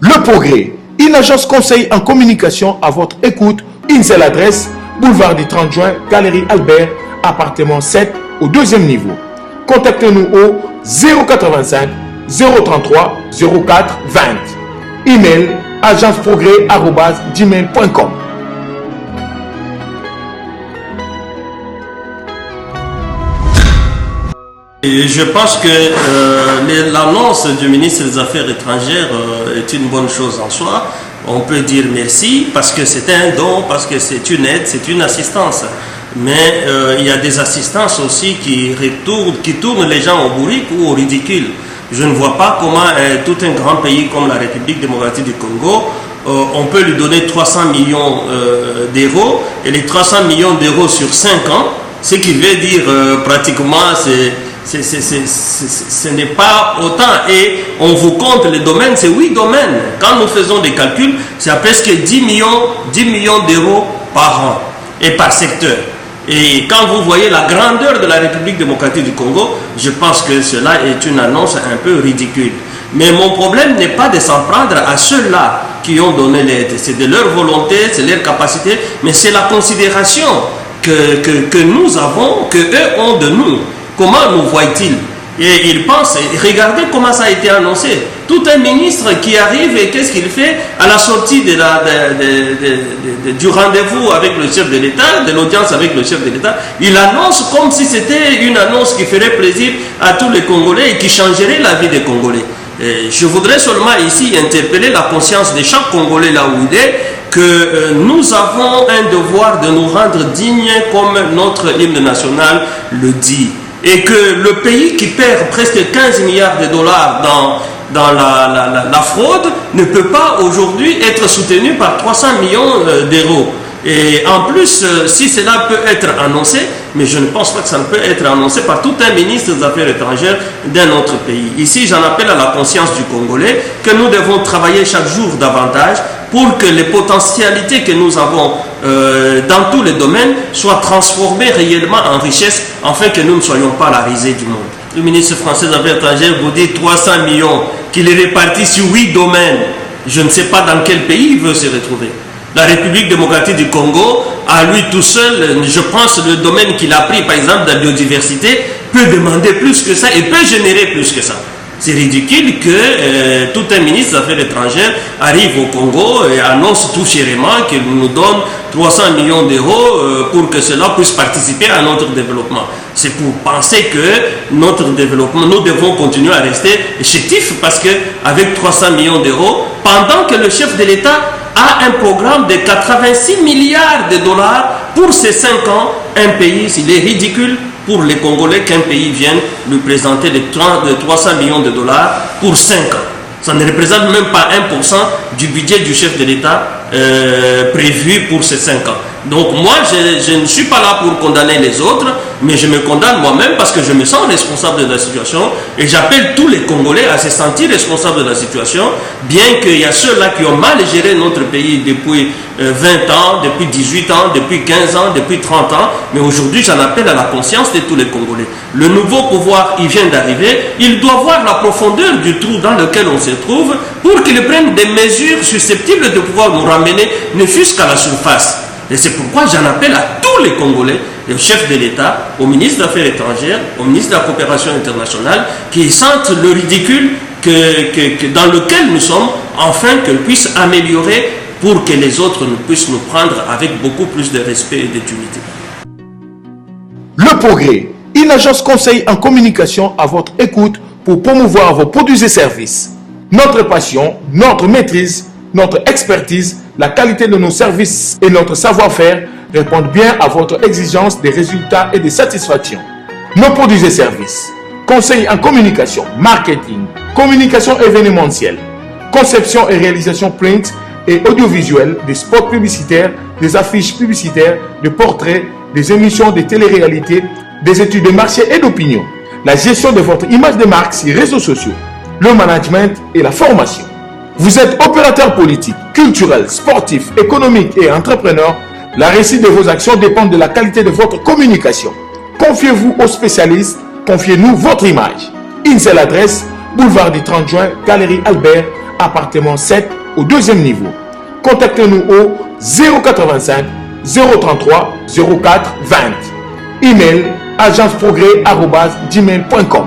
Le Progrès, une agence conseil en communication à votre écoute. Une seule adresse, boulevard du 30 juin, Galerie Albert, appartement 7 au deuxième niveau. Contactez-nous au 085 033 04 20. Email agenceprogrès@gmail.com. Et je pense que l'annonce du ministre des Affaires étrangères est une bonne chose en soi. On peut dire merci parce que c'est un don, parce que c'est une aide, c'est une assistance. Mais il y a des assistances aussi qui tournent les gens au bourrique ou au ridicule. Je ne vois pas comment tout un grand pays comme la République démocratique du Congo, on peut lui donner 300 millions d'euros, et les 300 millions d'euros sur 5 ans, ce qui veut dire pratiquement ce n'est pas autant, et on vous compte les domaines, c'est 8 domaines. Quand nous faisons des calculs, c'est à presque 10 millions d'euros par an et par secteur. Et quand vous voyez la grandeur de la République démocratique du Congo, je pense que cela est une annonce un peu ridicule. Mais mon problème n'est pas de s'en prendre à ceux-là qui ont donné l'aide. C'est de leur volonté, c'est leur capacité, mais c'est la considération que nous avons, qu'eux ont de nous. Comment nous voient-ils? Et ils pensent, regardez comment ça a été annoncé. Tout un ministre qui arrive et qu'est-ce qu'il fait à la sortie du rendez-vous avec le chef de l'État, de l'audience avec le chef de l'État, il annonce comme si c'était une annonce qui ferait plaisir à tous les Congolais et qui changerait la vie des Congolais. Et je voudrais seulement ici interpeller la conscience de chaque Congolais là où il est, que nous avons un devoir de nous rendre dignes comme notre hymne national le dit. Et que le pays qui perd presque 15 milliards de dollars dans la fraude ne peut pas aujourd'hui être soutenu par 300 millions d'euros. Et en plus, si cela peut être annoncé, mais je ne pense pas que ça ne peut être annoncé par tout un ministre des Affaires étrangères d'un autre pays. Ici, j'en appelle à la conscience du Congolais que nous devons travailler chaque jour davantage pour que les potentialités que nous avons dans tous les domaines soient transformées réellement en richesse, afin que nous ne soyons pas la risée du monde. Le ministre français des Affaires étrangères vous dit 300 millions, qu'il est réparti sur 8 domaines. Je ne sais pas dans quel pays il veut se retrouver. La République démocratique du Congo, à lui tout seul, je pense le domaine qu'il a pris, par exemple, de la biodiversité, peut demander plus que ça et peut générer plus que ça. C'est ridicule que tout un ministre des Affaires étrangères arrive au Congo et annonce tout chèrement qu'il nous donne 300 millions d'euros pour que cela puisse participer à notre développement. C'est pour penser que notre développement, nous devons continuer à rester chétifs parce qu'avec 300 millions d'euros, pendant que le chef de l'État a un programme de 86 milliards de dollars pour ces 5 ans, un pays, il est ridicule pour les Congolais qu'un pays vienne lui présenter de 300 millions de dollars pour 5 ans. Ça ne représente même pas 1% du budget du chef de l'État prévu pour ces 5 ans. Donc moi, je ne suis pas là pour condamner les autres, mais je me condamne moi-même parce que je me sens responsable de la situation et j'appelle tous les Congolais à se sentir responsables de la situation, bien qu'il y a ceux-là qui ont mal géré notre pays depuis 20 ans, depuis 18 ans, depuis 15 ans, depuis 30 ans, mais aujourd'hui j'en appelle à la conscience de tous les Congolais. Le nouveau pouvoir, il vient d'arriver, il doit voir la profondeur du trou dans lequel on se trouve pour qu'il prenne des mesures susceptibles de pouvoir nous ramener ne fût-ce qu'à la surface. Et c'est pourquoi j'en appelle à tous les Congolais, au chef de l'État, au ministre des Affaires étrangères, au ministre de la Coopération internationale, qui sentent le ridicule dans lequel nous sommes, afin qu'ils puissent améliorer pour que les autres puissent nous prendre avec beaucoup plus de respect et de dignité. Le Progrès, une agence conseil en communication à votre écoute pour promouvoir vos produits et services. Notre passion, notre maîtrise, notre expertise, la qualité de nos services et notre savoir-faire répondent bien à votre exigence des résultats et des satisfactions. Nos produits et services. Conseil en communication, marketing, communication événementielle, conception et réalisation print et audiovisuel, des spots publicitaires, des affiches publicitaires, des portraits, des émissions de télé-réalité, des études de marché et d'opinion, la gestion de votre image de marque sur les réseaux sociaux, le management et la formation. Vous êtes opérateur politique, culturel, sportif, économique et entrepreneur. La réussite de vos actions dépend de la qualité de votre communication. Confiez-vous aux spécialistes, confiez-nous votre image. Une seule adresse, boulevard du 30 juin, Galerie Albert, appartement 7 au deuxième niveau. Contactez-nous au 085 033 04 20. Email agenceprogrès@gmail.com.